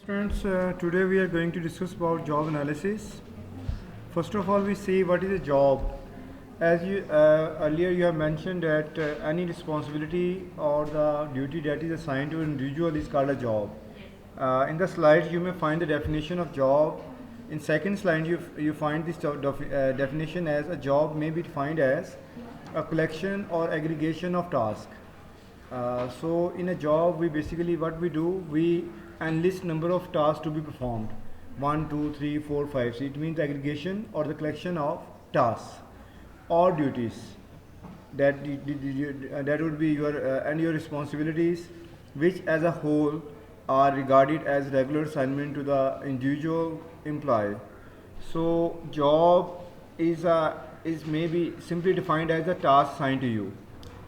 Students, today we are going to discuss about job analysis. First of all, we see what is a job. As you earlier you have mentioned that any responsibility or the duty that is assigned to an individual is called a job. In the slides, you may find the definition of job. In second slide, you find this definition as a job may be defined as a collection or aggregation of tasks. So in a job, we basically what we do, we enlist number of tasks to be performed. 1, 2, 3, 4, 5. So it means aggregation or the collection of tasks or duties. That would be your and your responsibilities, which as a whole are regarded as regular assignment to the individual employee. So job is maybe simply defined as a task assigned to you.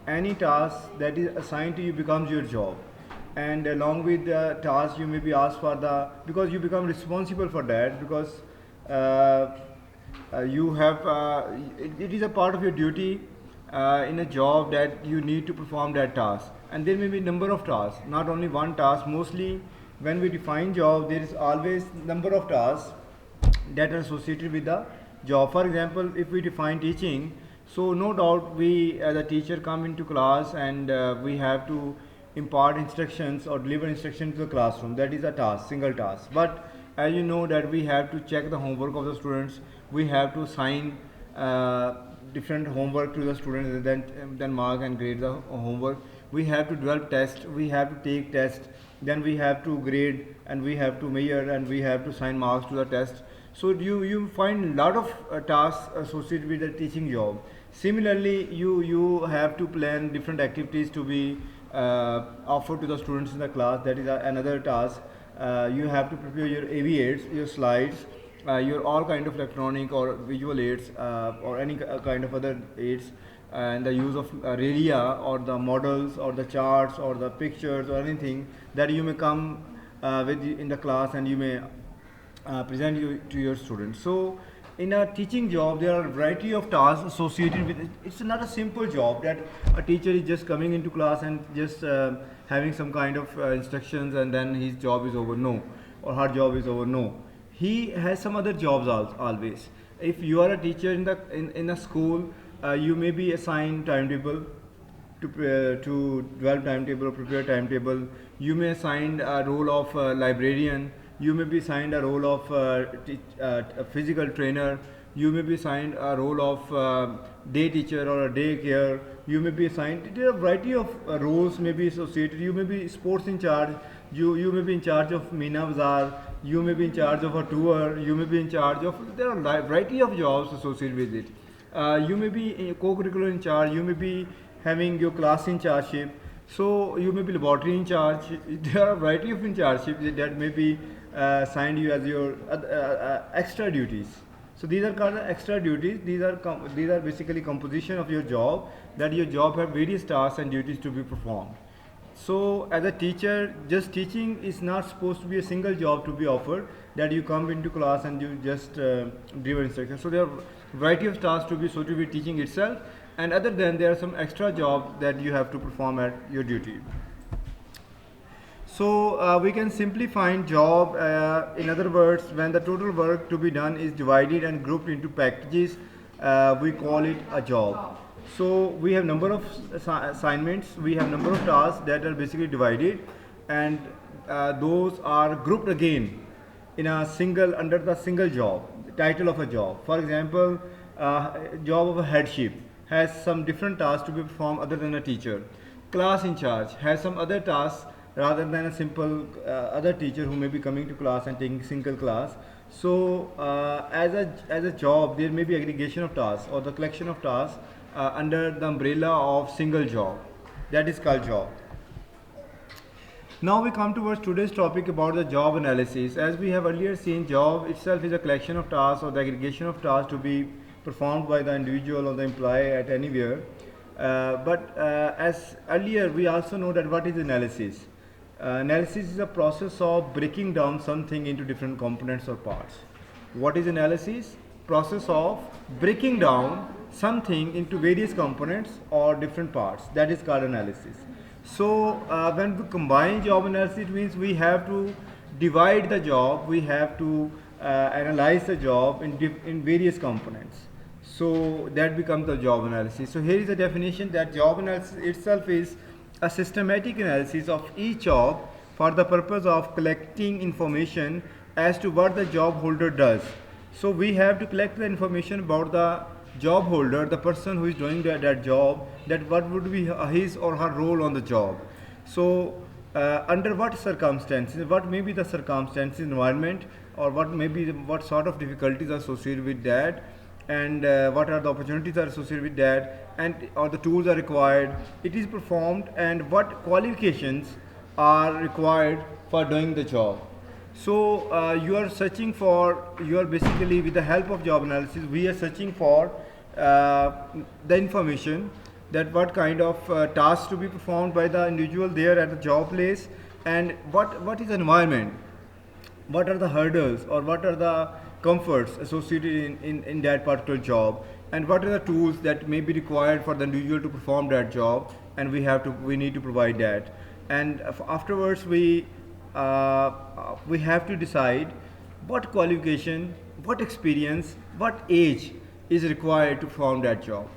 Any task that is assigned to you becomes your job, and along with the task you may be asked for because you become responsible for that, because you have it is a part of your duty in a job that you need to perform that task, and there may be number of tasks, not only one task. Mostly when we define job, there is always number of tasks that are associated with the job. For example, if we define teaching, so no doubt we as a teacher come into class and we have to impart instructions or deliver instructions to the classroom. That is a task, single task. But as you know that we have to check the homework of the students, we have to assign different homework to the students and then mark and grade the homework. We have to develop tests, we have to take tests, then we have to grade and we have to measure and we have to assign marks to the test. So you find a lot of tasks associated with the teaching job. Similarly, you have to plan different activities to be offered to the students in the class. That is another task. You have to prepare your AV aids, your slides, your all kind of electronic or visual aids or any kind of other aids, and the use of RELIA or the models or the charts or the pictures or anything that you may come with in the class, and you may present you to your students. So in a teaching job, there are a variety of tasks associated with it. It's not a simple job that a teacher is just coming into class and just having some kind of instructions and then his job is over. No, or her job is over. No, he has some other jobs always. If you are a teacher in a school, you may be assigned timetable to develop timetable or prepare timetable. You may assign a role of librarian. You may be assigned a role of a physical trainer. You may be assigned a role of day teacher or a day care. You may be assigned, there are a variety of roles may be associated. You may be sports in charge. You may be in charge of Meena Bazaar. You may be in charge of a tour. You may be in charge of, there are a variety of jobs associated with it. You may be a co-curricular in charge. You may be having your class in chargeship. So you may be laboratory in charge. There are a variety of in chargeships that may be assigned you as your extra duties. So these are called extra duties. These are basically composition of your job, that your job have various tasks and duties to be performed. So as a teacher, just teaching is not supposed to be a single job to be offered, that you come into class and you just deliver instructions. So there are variety of tasks to be associated with teaching itself, and other than there are some extra jobs that you have to perform at your duty. So we can simply find job, in other words, when the total work to be done is divided and grouped into packages, we call it a job. So we have number of assignments, we have number of tasks that are basically divided, and those are grouped again in a single, under the single job, the title of a job. For example, job of a headship has some different tasks to be performed other than a teacher. Class in charge has some other tasks rather than a simple other teacher who may be coming to class and taking single class. So as a job, there may be aggregation of tasks or the collection of tasks under the umbrella of single job. That is called job. Now we come towards today's topic about the job analysis. As we have earlier seen, job itself is a collection of tasks or the aggregation of tasks to be performed by the individual or the employee at anywhere. But as earlier, we also know that what is analysis. Analysis is a process of breaking down something into different components or parts. What is analysis? Process of breaking down something into various components or different parts. That is called analysis. So when we combine job analysis, it means we have to divide the job, we have to analyze the job in various components. So that becomes the job analysis. So here is a definition that job analysis itself is a systematic analysis of each job for the purpose of collecting information as to what the job holder does. So we have to collect the information about the job holder, the person who is doing that job, that what would be his or her role on the job. So under what circumstances, what may be the circumstances, environment, or what sort of difficulties are associated with that, and what are the opportunities are associated with that, and or the tools are required, it is performed, and what qualifications are required for doing the job. So you are basically, with the help of job analysis, we are searching for the information that what kind of tasks to be performed by the individual there at the job place, and what is the environment, what are the hurdles or what are the comforts associated in that particular job, and what are the tools that may be required for the individual to perform that job, and we need to provide that. And afterwards we have to decide what qualification, what experience, what age is required to perform that job.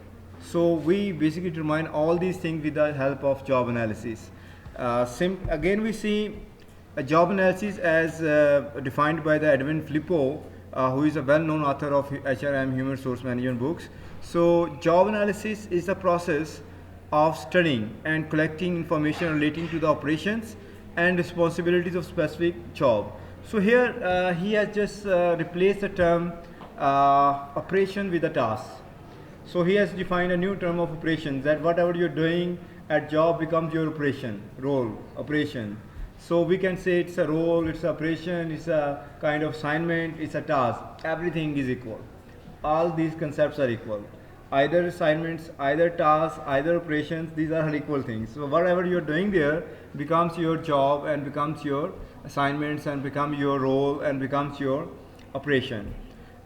So we basically determine all these things with the help of job analysis. Again, we see a job analysis as defined by the Edwin Flippo, who is a well-known author of HRM, Human Resource Management books. So job analysis is the process of studying and collecting information relating to the operations and responsibilities of specific job. So here he has just replaced the term operation with a task. So he has defined a new term of operations, that whatever you're doing at job becomes your operation. So we can say it's a role, it's an operation, it's a kind of assignment, it's a task. Everything is equal. All these concepts are equal. Either assignments, either tasks, either operations, these are equal things. So whatever you're doing there becomes your job and becomes your assignments and becomes your role and becomes your operation.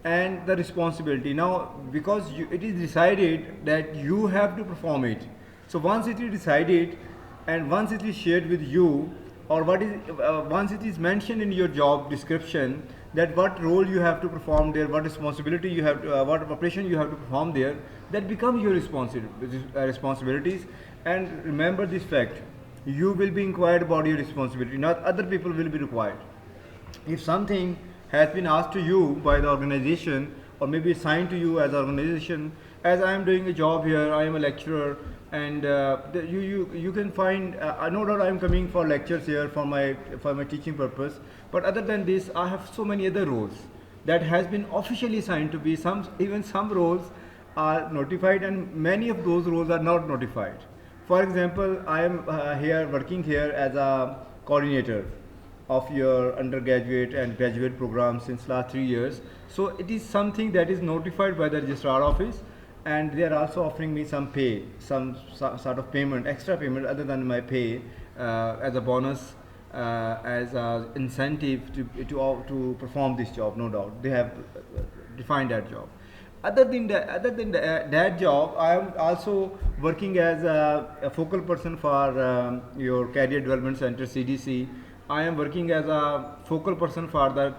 And the responsibility, now because it is decided that you have to perform it. So once it is decided and once it is shared with you, or once it is mentioned in your job description that what role you have to perform there, what responsibility you have to, what operation you have to perform there, that becomes your responsibilities. And remember this fact, you will be inquired about your responsibility, not other people will be required. If something has been asked to you by the organization, or maybe assigned to you as an organization, as I am doing a job here, I am a lecturer, and you can find, no doubt I am coming for lectures here for my teaching purpose, but other than this I have so many other roles that has been officially assigned to be. Even some roles are notified and many of those roles are not notified. For example, I am working here as a coordinator of your undergraduate and graduate program since last 3 years. So it is something that is notified by the registrar office, and they are also offering me some pay, some sort of payment, extra payment other than my pay, as a bonus, as an incentive to perform this job. No doubt they have defined that job. Other than that job, I am also working as a focal person for your Career Development Center, CDC. I am working as a focal person for the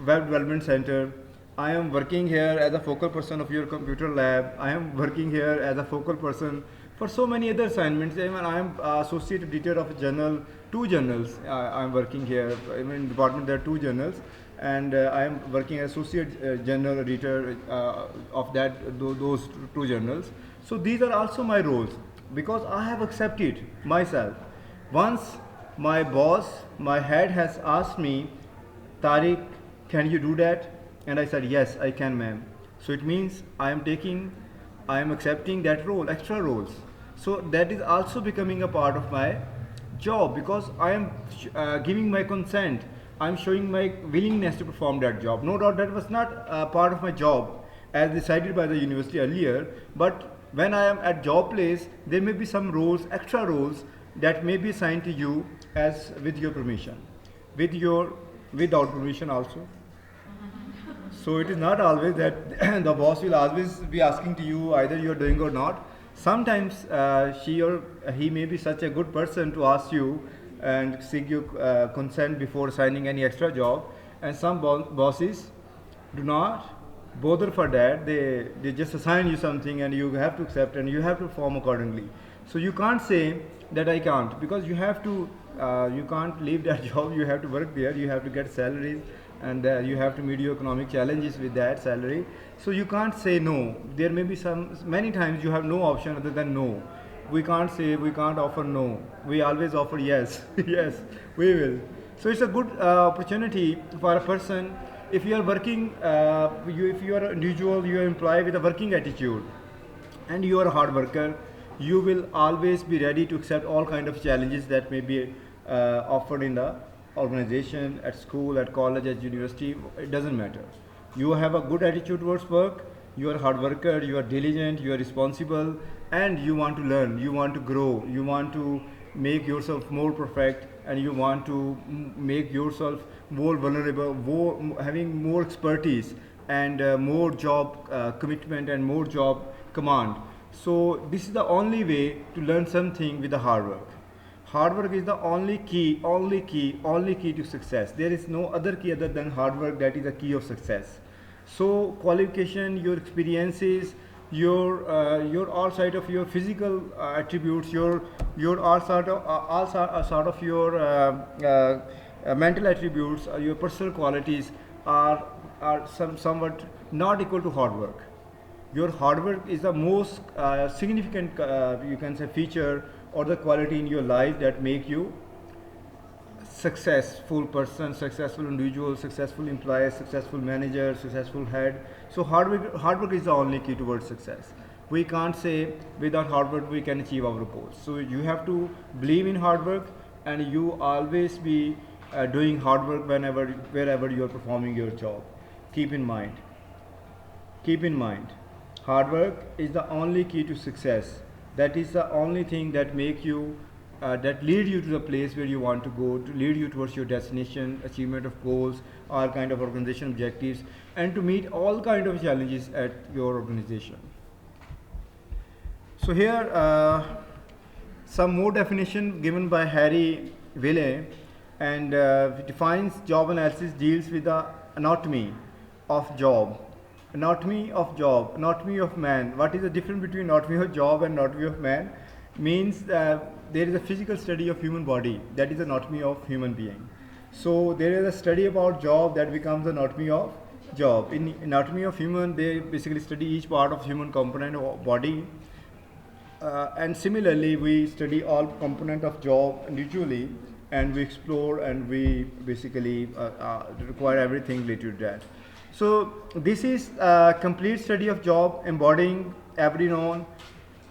Web Development Center. I am working here as a focal person of your computer lab. I am working here as a focal person for so many other assignments. Even I am associate editor of a journal, 2 journals. I am working here. Even in department there are 2 journals, and I am working as associate journal editor of those 2 journals. So these are also my roles, because I have accepted myself. Once my boss, my head has asked me, Tariq, can you do that? And I said, yes, I can, ma'am. So it means I am accepting that role, extra roles. So that is also becoming a part of my job, because I am giving my consent. I am showing my willingness to perform that job. No doubt that was not part of my job as decided by the university earlier, but when I am at job place, there may be some roles, extra roles that may be assigned to you as with your permission, without permission also. So it is not always that the boss will always be asking to you either you are doing or not. Sometimes she or he may be such a good person to ask you and seek your consent before signing any extra job. And some bosses do not bother for that. They just assign you something and you have to accept and you have to perform accordingly. So you can't say that I can't, because you have to, you can't leave that job. You have to work there, you have to get salaries, and you have to meet your economic challenges with that salary. So you can't say no. There may be many times you have no option other than no. We can't say, we can't offer no. We always offer yes. Yes, we will. So it's a good opportunity for a person. If you are working, if you are an individual, you are employed with a working attitude, and you are a hard worker, you will always be ready to accept all kind of challenges that may be offered in the organization, at school, at college, at university. It doesn't matter. You have a good attitude towards work, you are a hard worker, you are diligent, you are responsible, and you want to learn, you want to grow, you want to make yourself more perfect, and you want to make yourself more vulnerable, having more expertise and more job commitment and more job command. So this is the only way to learn something with the hard work. Hard work is the only key to success. There is no other key other than hard work that is the key of success. So qualification, your experiences, your all side of your physical attributes, your all sort of your mental attributes, your personal qualities are somewhat not equal to hard work. Your hard work is the most significant, you can say, feature or the quality in your life that make you successful person, successful individual, successful employee, successful manager, successful head. So hard work is the only key towards success. We can't say without hard work we can achieve our goals. So you have to believe in hard work, and you always be doing hard work wherever you are performing your job. Keep in mind, hard work is the only key to success. That is the only thing that make you that lead you to the place where you want to go, to lead you towards your destination, achievement of goals, all kind of organization objectives, and to meet all kind of challenges at your organization. So here some more definition given by Harry Willey, and defines job analysis deals with the anatomy of job. Anatomy of man. What is the difference between anatomy of job and anatomy of man? Means there is a physical study of human body, that is anatomy of human being. So there is a study about job that becomes anatomy of job. In anatomy of human, they basically study each part of human component of body, and similarly we study all component of job individually, and we explore and we basically require everything related to that. So this is a complete study of job embodying every known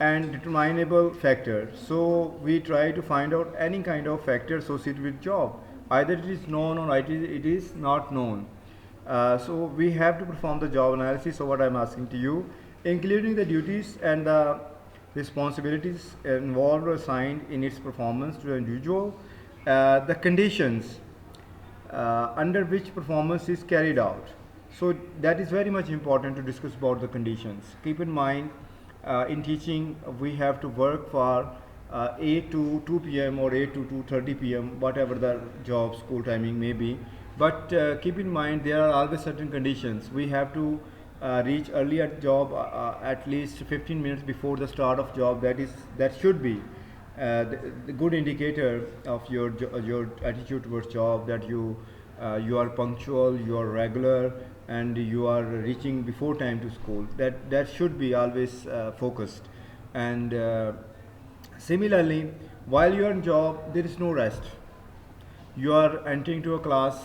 and determinable factor. So we try to find out any kind of factor associated with job. Either it is known or it is not known. So we have to perform the job analysis. So what I am asking to you, including the duties and the responsibilities involved or assigned in its performance to the individual, the conditions under which performance is carried out. So that is very much important to discuss about the conditions. Keep in mind, in teaching we have to work for 8 to 2 p.m. or 8 to 2:30 p.m. whatever the job school timing may be. But keep in mind there are always certain conditions. We have to reach early at job at least 15 minutes before the start of job. That should be the good indicator of your attitude towards job, that you are punctual, you are regular, and you are reaching before time to school. That should be always focused. And similarly, while you are in job, there is no rest. You are entering to a class,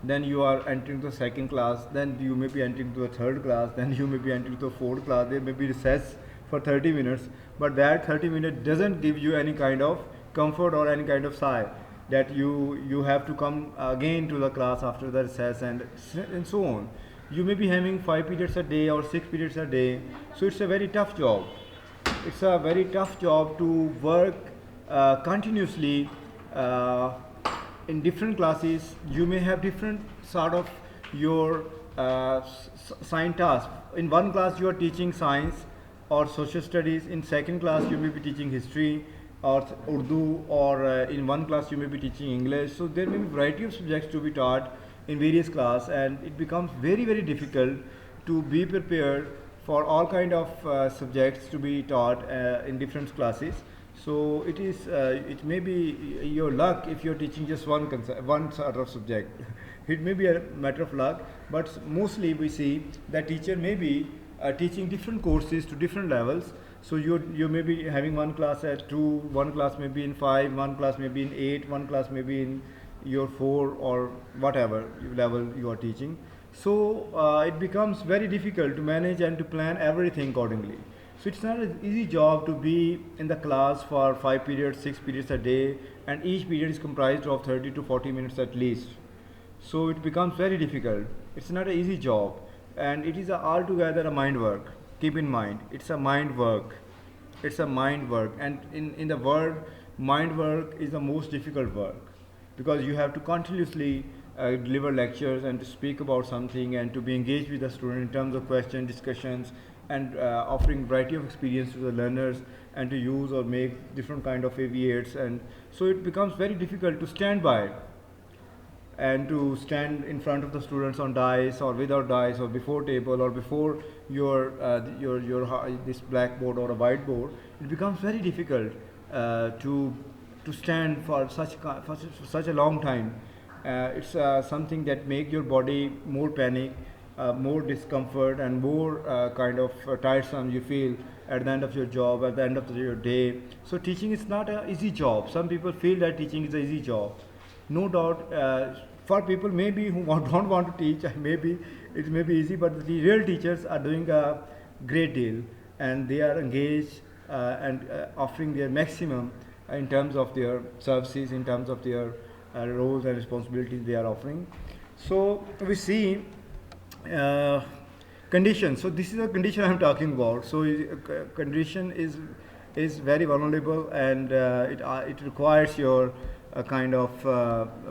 then you are entering to the second class, then you may be entering to the third class, then you may be entering to the fourth class. There may be recess for 30 minutes, but that 30 minutes doesn't give you any kind of comfort or any kind of sigh that you have to come again to the class after the recess, and so on. You may be having 5 periods a day or 6 periods a day, so it's a very tough job. It's a very tough job to work continuously in different classes. You may have different sort of your science tasks. In one class you are teaching science or social studies, in second class you may be teaching history, or Urdu, or in one class you may be teaching English. So there may be variety of subjects to be taught in various class, and it becomes very very difficult to be prepared for all kind of subjects to be taught in different classes. So it may be your luck if you're teaching just one sort of subject. It may be a matter of luck, but mostly we see that teacher may be teaching different courses to different levels. So you may be having one class at 2, one class may be in 5, one class may be in 8, one class may be in your 4, or whatever level you are teaching. So it becomes very difficult to manage and to plan everything accordingly. So it's not an easy job to be in the class for 5 periods, 6 periods a day, and each period is comprised of 30 to 40 minutes at least. So it becomes very difficult. It's not an easy job, and it is altogether a mind work. Keep in mind, it's a mind work. It's a mind work, and in the word, mind work is the most difficult work, because you have to continuously deliver lectures and to speak about something and to be engaged with the student in terms of question discussions, and offering variety of experience to the learners, and to use or make different kind of aviates. And so it becomes very difficult to stand by and to stand in front of the students on dais or without dais, or before table, or before your this blackboard or a whiteboard. It becomes very difficult to stand for such a long time. It's something that make your body more panic, more discomfort, and more kind of tiresome you feel at the end of your job, at the end of your day. So teaching is not an easy job. Some people feel that teaching is an easy job. No doubt, for people maybe who don't want to teach, maybe it may be easy, but the real teachers are doing a great deal, and they are engaged and offering their maximum in terms of their services, in terms of their roles and responsibilities they are offering. So we see conditions. So this is a condition I'm talking about. So condition is very vulnerable, and it requires your kind of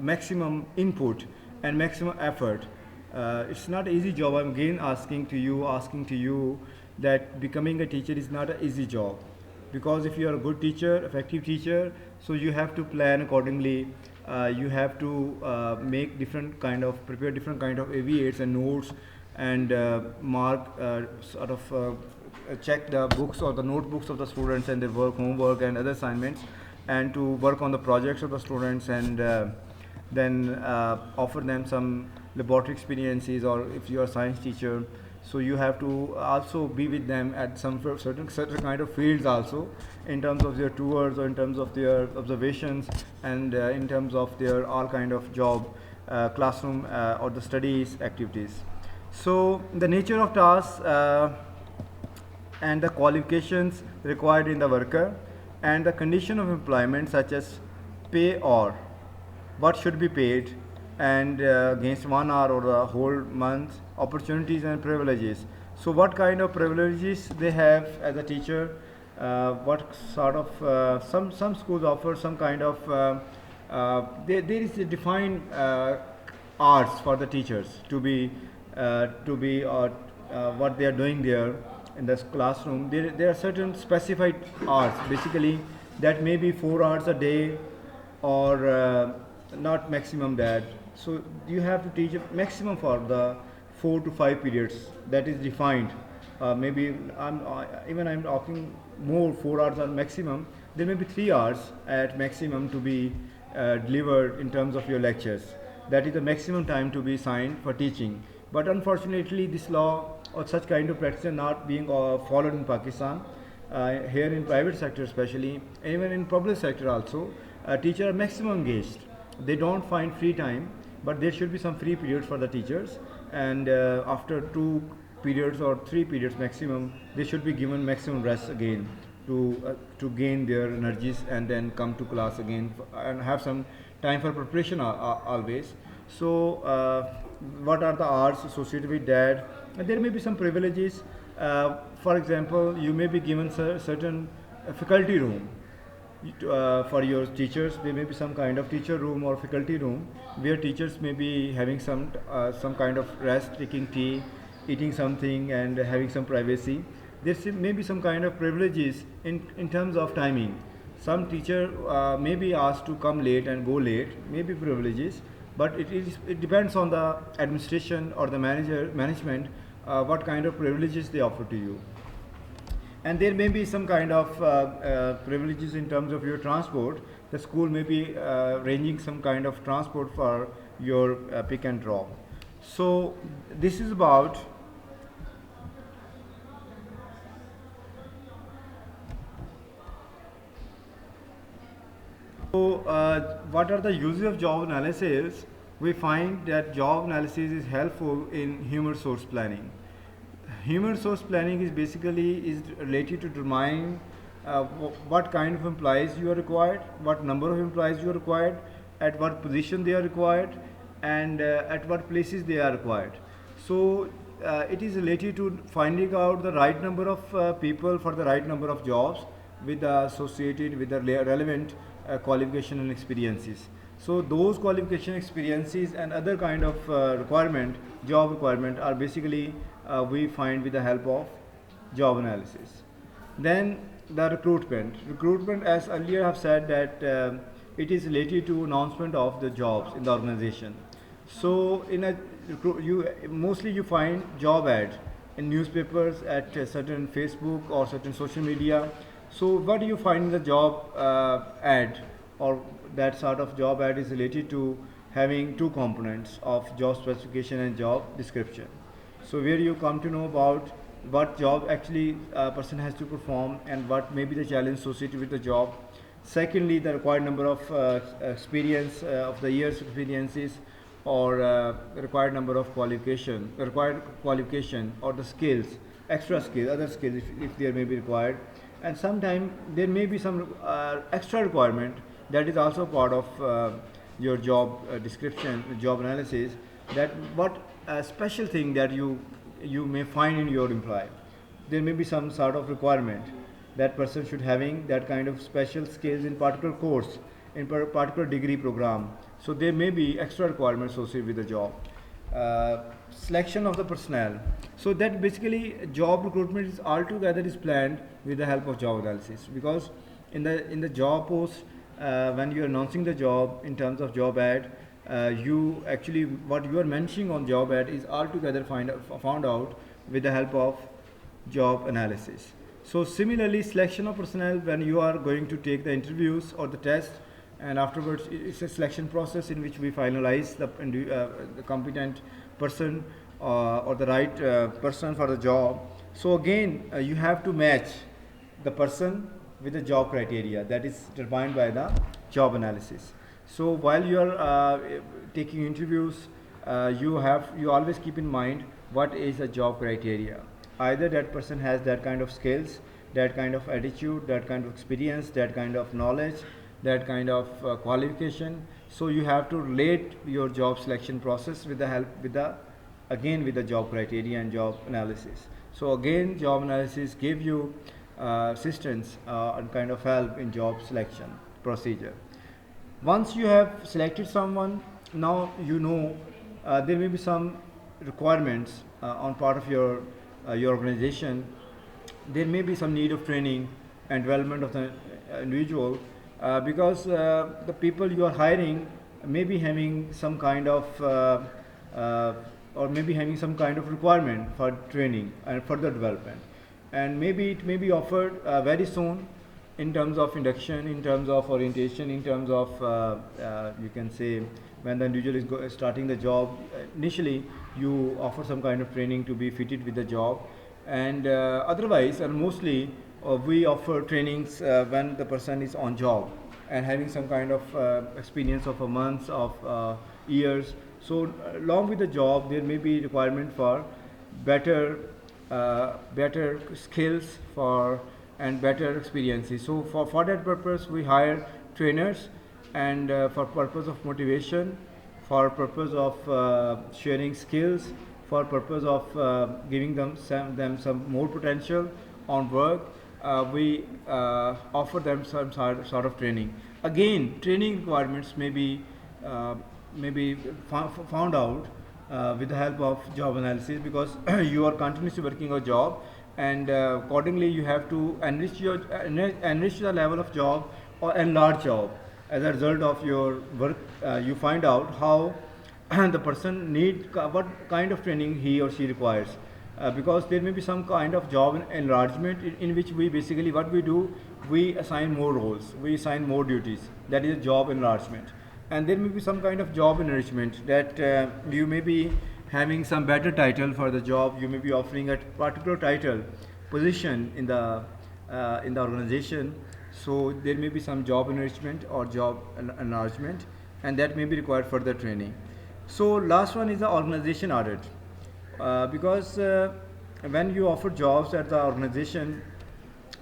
maximum input and maximum effort. It's not an easy job. I'm again asking to you that becoming a teacher is not an easy job, because if you are a good teacher, effective teacher, so you have to plan accordingly. You have to prepare different kind of aviates and notes, and mark check the books or the notebooks of the students and their homework and other assignments, and to work on the projects of the students, and then offer them some laboratory experiences. Or if you are a science teacher, so you have to also be with them at some certain kind of fields also, in terms of their tours, or in terms of their observations, and in terms of their all kind of job, classroom or the studies activities. So the nature of tasks and the qualifications required in the worker, and the condition of employment, such as pay or what should be paid, and against 1 hour or the whole month, opportunities and privileges. So what kind of privileges they have as a teacher, what sort of some schools offer some kind of there is a defined arts for the teachers to be what they are doing there in this classroom. There are certain specified hours, basically, that may be 4 hours a day, or not maximum that. So you have to teach a maximum for the 4 to 5 periods that is defined. Maybe I'm talking more, 4 hours are maximum. There may be 3 hours at maximum to be delivered in terms of your lectures. That is the maximum time to be assigned for teaching. But unfortunately, this law or such kind of practice are not being followed in Pakistan. Here in private sector especially, even in public sector also, teachers are maximum engaged. They don't find free time, but there should be some free periods for the teachers, and after 2 periods or 3 periods maximum, they should be given maximum rest again to gain their energies, and then come to class again and have some time for preparation always. So what are the hours associated with that? And there may be some privileges. For example, you may be given certain faculty room for your teachers. There may be some kind of teacher room or faculty room where teachers may be having some kind of rest, taking tea, eating something, and having some privacy. There may be some kind of privileges in terms of timing. Some teacher may be asked to come late and go late, maybe privileges, but it depends on the administration or the management what kind of privileges they offer to you. And there may be some kind of privileges in terms of your transport. The school may be arranging some kind of transport for your pick and drop. So this is about what are the uses of job analysis? We find that job analysis is helpful in human resource planning. Human resource planning is basically related to determine what kind of employees you are required, what number of employees you are required, at what position they are required, and at what places they are required. So it is related to finding out the right number of people for the right number of jobs with the associated with the relevant qualification and experiences. So those qualification experiences and other kind of job requirement are basically we find with the help of job analysis. Then the recruitment, as earlier I have said, that it is related to announcement of the jobs in the organization. So in a mostly you find job ads in newspapers, at certain Facebook or certain social media. So what do you find in the job ad, or that sort of job ad is related to having two components of job specification and job description. So where you come to know about what job actually a person has to perform and what may be the challenge associated with the job. Secondly, the required number of experience of the years experiences, or required number of required qualification, or the skills, extra skills, other skills if there may be required. And sometimes there may be some extra requirement that is also part of your job description, job analysis, that what special thing that you may find in your employee. There may be some sort of requirement that person should having that kind of special skills in particular course, in particular degree program. So there may be extra requirements associated with the job. Selection of the personnel. So that basically job recruitment is altogether is planned with the help of job analysis, because in the job post, when you are announcing the job in terms of job ad, you actually what you are mentioning on job ad is altogether found out with the help of job analysis. So similarly, selection of personnel, when you are going to take the interviews or the test, and afterwards it's a selection process in which we finalize the competent person or the right person for the job. So again, you have to match the person with the job criteria that is defined by the job analysis. So while you are taking interviews, you always keep in mind what is the job criteria. Either that person has that kind of skills, that kind of attitude, that kind of experience, that kind of knowledge, that kind of qualification. So you have to relate your job selection process with the help with the job criteria and job analysis. So again, job analysis give you assistance and kind of help in job selection procedure. Once you have selected someone, now you know there may be some requirements on part of your organization. There may be some need of training and development of the individual, because the people you are hiring may be having some kind of or maybe having some kind of requirement for training and further development, and maybe it may be offered very soon in terms of induction, in terms of orientation, in terms of you can say when the individual is starting the job. Initially you offer some kind of training to be fitted with the job, and otherwise and mostly we offer trainings when the person is on job and having some kind of experience of a months of years. So along with the job there may be requirement for better skills and better experiences. So for that purpose we hire trainers, and for purpose of motivation, for purpose of sharing skills, for purpose of giving them some more potential on work, we offer them some sort of training. Again, training requirements may be found out with the help of job analysis, because you are continuously working a job, and accordingly you have to enrich the level of job or enlarged job. As a result of your work, you find out how the person what kind of training he or she requires. Because there may be some kind of job enlargement in which we basically what we do, we assign more roles, we assign more duties. That is a job enlargement. And there may be some kind of job enrichment that you may be having some better title for the job. You may be offering a particular title, position in the organization. So there may be some job enrichment or job enlargement, and that may be required further training. So last one is the organization audit. Because when you offer jobs at the organization,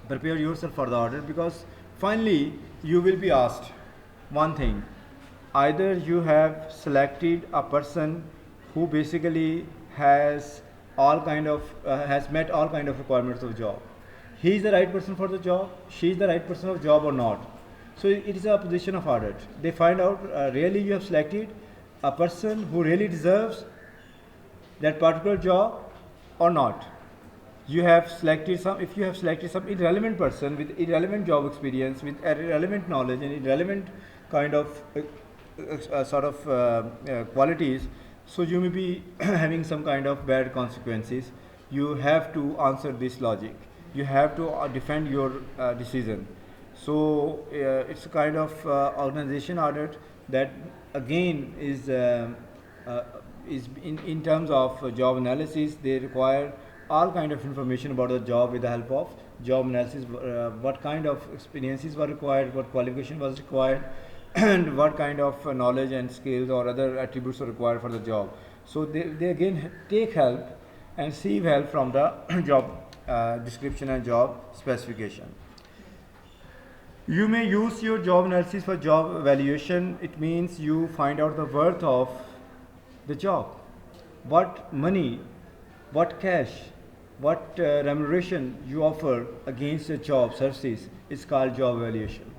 prepare yourself for the audit, because finally you will be asked one thing: either you have selected a person who basically has has met all kind of requirements of job. He is the right person for the job, she is the right person for the job or not. So it is a position of audit. They find out really you have selected a person who really deserves that particular job or not. You have selected some, if you have selected some irrelevant person with irrelevant job experience, with irrelevant knowledge and irrelevant kind of qualities, so you may be having some kind of bad consequences. You have to answer this logic. You have to defend your decision. So it's a kind of organization audit that again is in terms of job analysis. They require all kind of information about the job with the help of job analysis. What kind of experiences were required, what qualification was required, and what kind of knowledge and skills or other attributes are required for the job. So they again take help and receive help from the job description and job specification. You may use your job analysis for job evaluation. It means you find out the worth of the job. What money, what cash, what remuneration you offer against the job services is called job evaluation.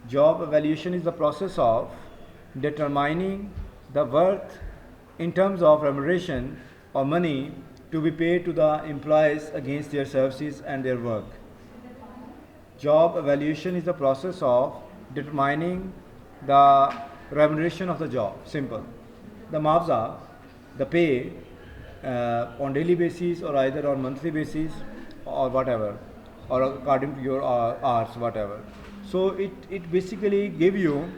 Job evaluation is the process of determining the worth in terms of remuneration or money to be paid to the employees against their services and their work. Job evaluation is the process of determining the remuneration of the job. Simple. The muawza, the pay on daily basis or either on monthly basis or whatever, or according to your hours, whatever. So it basically give you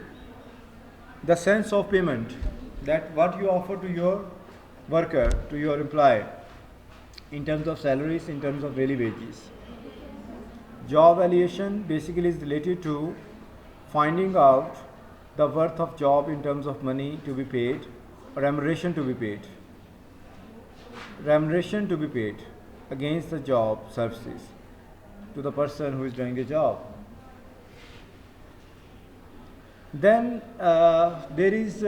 the sense of payment, that what you offer to your worker, to your employee, in terms of salaries, in terms of daily wages. Job evaluation basically is related to finding out the worth of job in terms of money to be paid, remuneration to be paid. Remuneration to be paid against the job services to the person who is doing the job. Then there is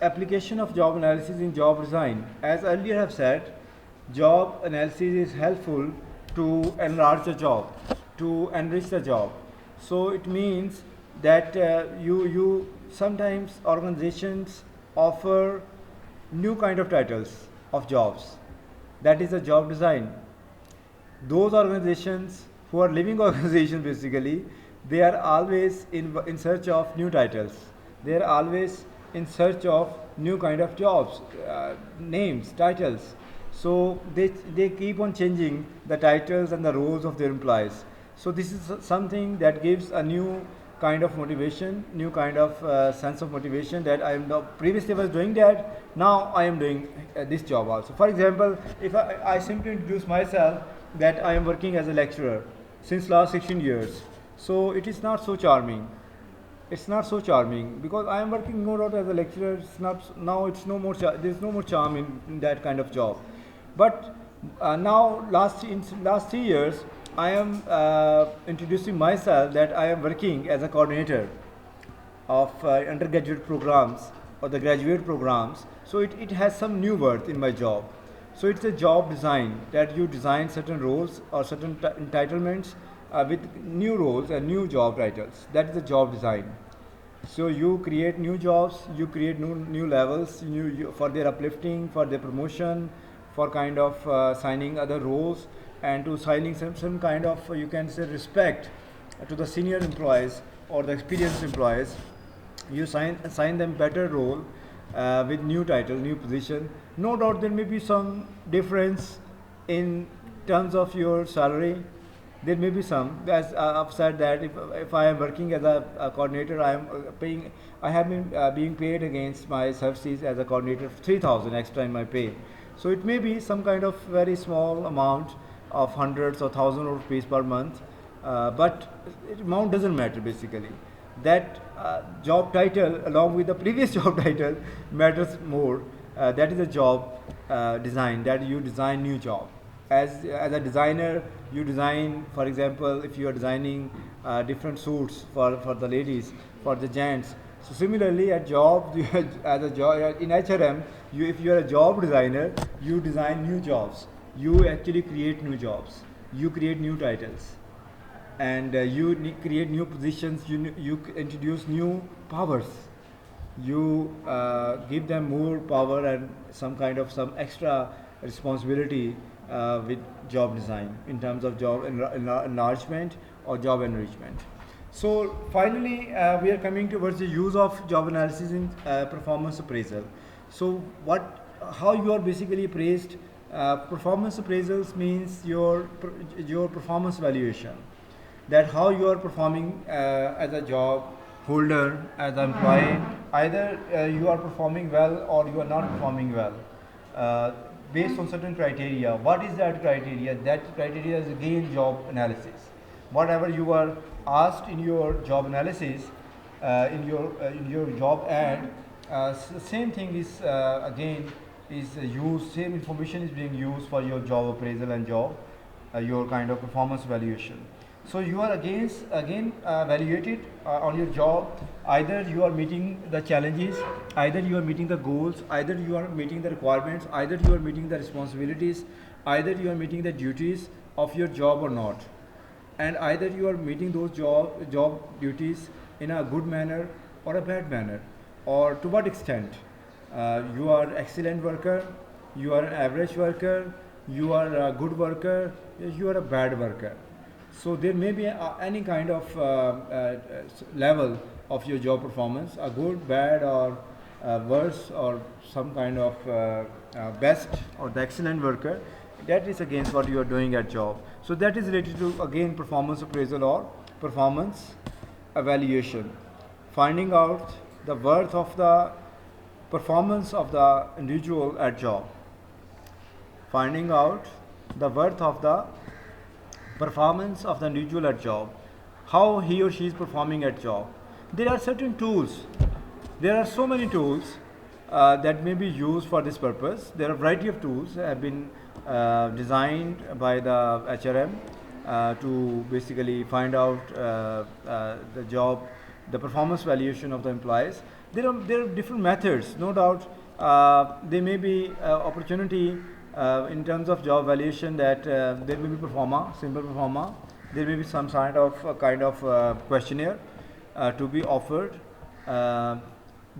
application of job analysis in job design. As earlier I have said, job analysis is helpful to enlarge the job, to enrich the job. So it means that you sometimes organizations offer new kind of titles of jobs. That is a job design. Those organizations who are living organizations basically, they are always in search of new titles. They are always in search of new kind of jobs, names, titles. So they keep on changing the titles and the roles of their employees. So this is something that gives a new kind of motivation, new kind of sense of motivation, that previously I was doing that, now I am doing this job also. For example, if I simply introduce myself that I am working as a lecturer since last 16 years, so it is not so charming. It's not so charming because I am working no doubt as a lecturer. It's not now. It's no more. There's no more charm in that kind of job. But now, in last 3 years, I am introducing myself that I am working as a coordinator of undergraduate programs or the graduate programs. So it has some new worth in my job. So it's a job design, that you design certain roles or certain entitlements with new roles and new job titles. That is the job design. So you create new jobs, you create new levels for their uplifting, for their promotion, for kind of signing other roles, and to signing some kind of, you can say, respect to the senior employees or the experienced employees, you assign them better role with new title, new position. No doubt there may be some difference in terms of your salary. There may be some. As I've said that if I am working as a coordinator, I am paying. I have been being paid against my services as a coordinator 3,000 extra in my pay. So it may be some kind of very small amount of hundreds or thousands of rupees per month, but amount doesn't matter basically. That job title along with the previous job title matters more. That is a job design, that you design new job. As a designer, you design, for example, if you are designing different suits for the ladies, for the gents. So similarly at job, as a job in HRM, if you are a job designer, you design new jobs. You actually create new jobs. You create new titles, and you create new positions. You introduce new powers. You give them more power and some extra responsibility with job design in terms of job enlargement or job enrichment. So finally, we are coming towards the use of job analysis in performance appraisal. So how you are basically appraised. Performance appraisals means your performance valuation, that how you are performing as a job holder, as an employee. Either you are performing well or you are not performing well, based on certain criteria. What is that criteria? That criteria is again job analysis. Whatever you are asked in your job analysis, in your job ad, same thing is again is used. Same information is being used for your job appraisal and job your kind of performance valuation. So you are again evaluated on your job. Either you are meeting the challenges, either you are meeting the goals, either you are meeting the requirements, either you are meeting the responsibilities, either you are meeting the duties of your job or not, and either you are meeting those job duties in a good manner or a bad manner, or to what extent. You are excellent worker, you are an average worker, you are a good worker, you are a bad worker. So there may be any kind of level of your job performance, a good, bad, or worse, or some kind of best or the excellent worker. That is against what you are doing at job. So that is related to again performance appraisal or performance evaluation, finding out the worth of the performance of the individual at job, finding out the worth of the performance of the individual at job, how he or she is performing at job. There are certain tools. There are so many tools that may be used for this purpose. There are a variety of tools that have been designed by the HRM to basically find out the job, the performance valuation of the employees. There are different methods, no doubt. There may be opportunity in terms of job valuation that there may be performa, simple performa. There may be some kind of questionnaire to be offered to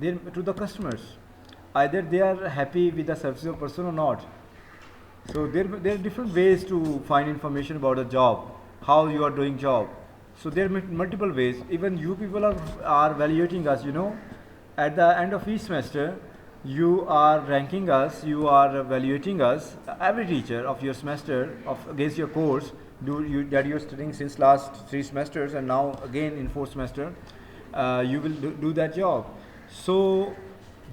the customers. Either they are happy with the service of person or not. So there are different ways to find information about a job, how you are doing job. So there are multiple ways. Even you people are evaluating us. At the end of each semester, you are ranking us, you are evaluating us, every teacher of your semester against your course that you are studying since last 3 semesters, and now again in 4th semester you will do that job. So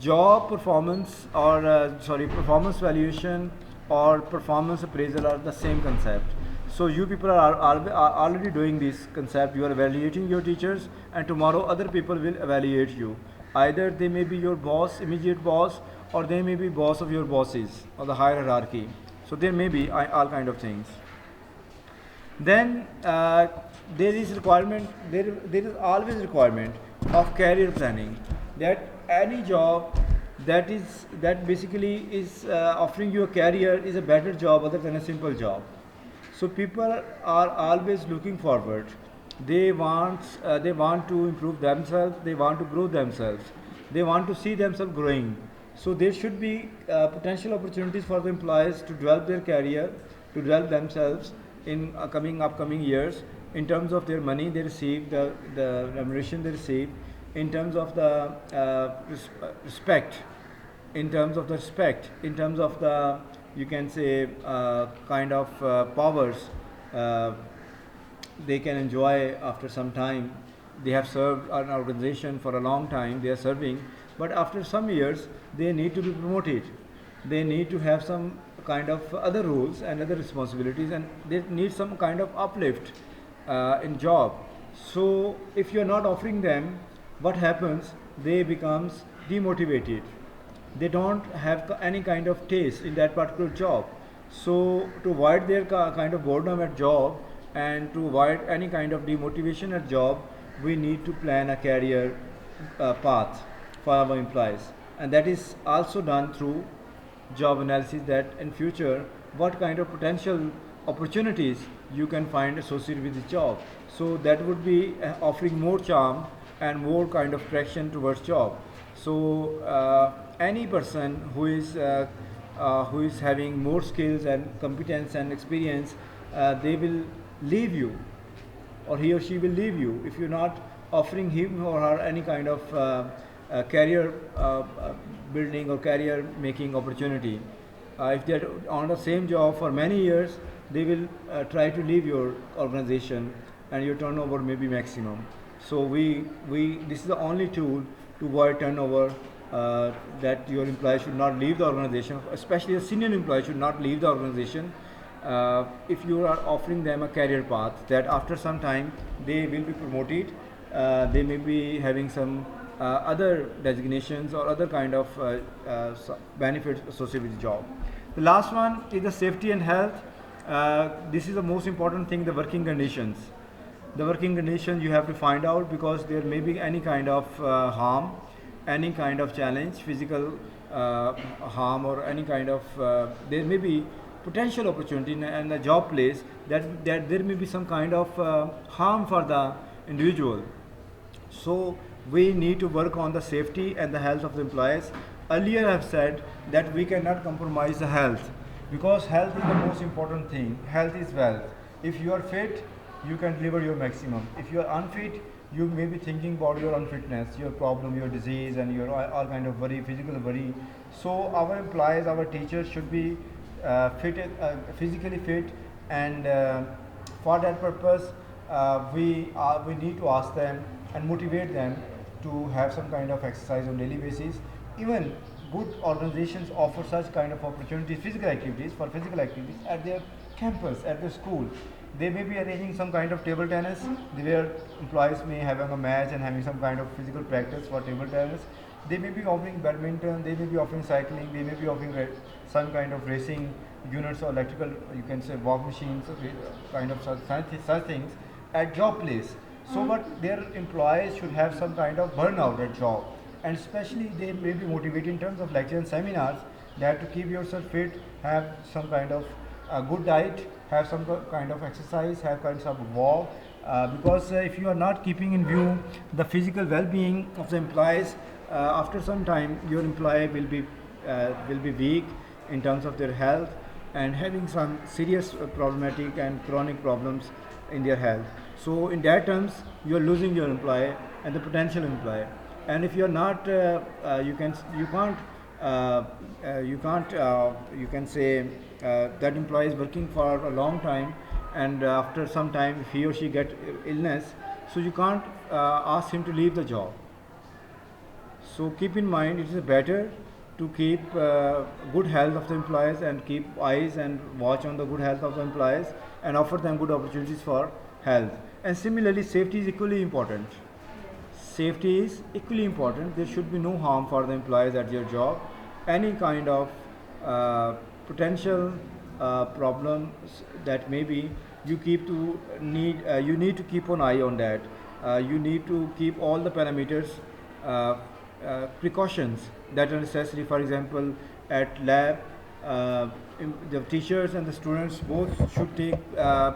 job performance or performance valuation or performance appraisal are the same concept. So you people are already doing this concept. You are evaluating your teachers, and tomorrow other people will evaluate you. Either they may be your boss, immediate boss, or they may be boss of your bosses or the higher hierarchy. So there may be all kind of things. Then there is requirement. There is always requirement of career planning. That any job that basically is offering you a career is a better job other than a simple job. So people are always looking forward. They want to improve themselves. They want to grow themselves. They want to see themselves growing. So there should be potential opportunities for the employees to develop their career, to develop themselves in upcoming years, in terms of their money they receive, the remuneration they receive, in terms of the respect, in terms of the respect, in terms of the, you can say, kind of powers uh, they can enjoy after some time. They have served an organization for a long time, they are serving, but after some years they need to be promoted, they need to have some kind of other roles and other responsibilities, and they need some kind of uplift in job. So if you are not offering them, what happens, they becomes demotivated, they don't have any kind of taste in that particular job. So to avoid their kind of boredom at job and to avoid any kind of demotivation at job, we need to plan a career path for our employees, and that is also done through job analysis, that in future what kind of potential opportunities you can find associated with the job. So that would be offering more charm and more kind of traction towards job. So any person who is having more skills and competence and experience, they will leave you, or he or she will leave you if you're not offering him or her any kind of career building or career making opportunity. If they're on the same job for many years, they will try to leave your organization and your turnover may be maximum. So we this is the only tool to avoid turnover, that your employee should not leave the organization, especially a senior employee should not leave the organization. If you are offering them a career path, that after some time they will be promoted, they may be having some other designations or other kind of benefits associated with the job. The last one is the safety and health. This is the most important thing, the working conditions. The working conditions you have to find out, because there may be any kind of harm, any kind of challenge, physical harm, or any kind of there may be potential opportunity in a job place, that there may be some kind of harm for the individual. So we need to work on the safety and the health of the employees. Earlier I have said that we cannot compromise the health, because health is the most important thing. Health is wealth. If you are fit, you can deliver your maximum. If you are unfit, you may be thinking about your unfitness, your problem, your disease, and your all kind of worry, physical worry. So our employees, our teachers should be physically fit, and for that purpose, we need to ask them and motivate them to have some kind of exercise on daily basis. Even good organizations offer such kind of opportunities, physical activities at their campus, at their school. They may be arranging some kind of table tennis, where employees may have a match and having some kind of physical practice for table tennis. They may be offering badminton, they may be offering cycling, they may be offering some kind of racing units or electrical, you can say walk machines, kind of such things at job place. So but their employees should have some kind of burnout at job, and especially they may be motivated in terms of lecture and seminars, that to keep yourself fit, have some kind of good diet, have some kind of exercise, have kinds of walk, because if you are not keeping in view the physical well-being of the employees, after some time your employee will be weak in terms of their health, and having some serious problematic and chronic problems in their health. So in that terms, you are losing your employee and the potential employee. And if you are not, you can say that employee is working for a long time, and after some time if he or she get illness, so you can't ask him to leave the job. So keep in mind, it is better to keep good health of the employees and keep eyes and watch on the good health of the employees and offer them good opportunities for health. And similarly, safety is equally important. Safety is equally important. There should be no harm for the employees at your job. Any kind of potential problems that may be, you need to keep an eye on that. You need to keep all the parameters, precautions that are necessary. For example, at lab, the teachers and the students both should take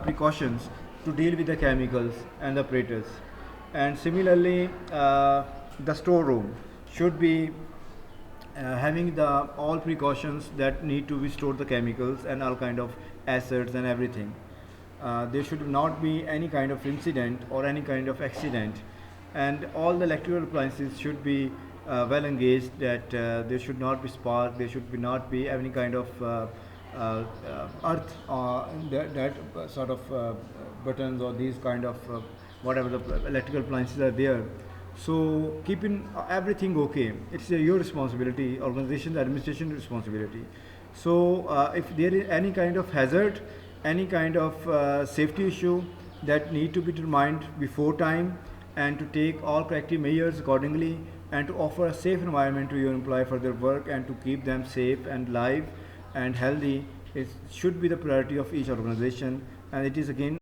precautions to deal with the chemicals and the apparatus. And similarly, the storeroom should be having the all precautions that need to be stored the chemicals and all kind of acids and everything. there should not be any kind of incident or any kind of accident, and all the electrical appliances should be well engaged, that there should not be spark, there should be not be any kind of earth that sort of buttons or these kind of whatever the electrical appliances are there. So keeping everything okay, it's your responsibility, organization, administration responsibility. So if there is any kind of hazard, any kind of safety issue, that need to be determined before time, and to take all corrective measures accordingly, and to offer a safe environment to your employee for their work, and to keep them safe and live and healthy, it should be the priority of each organization. And it is again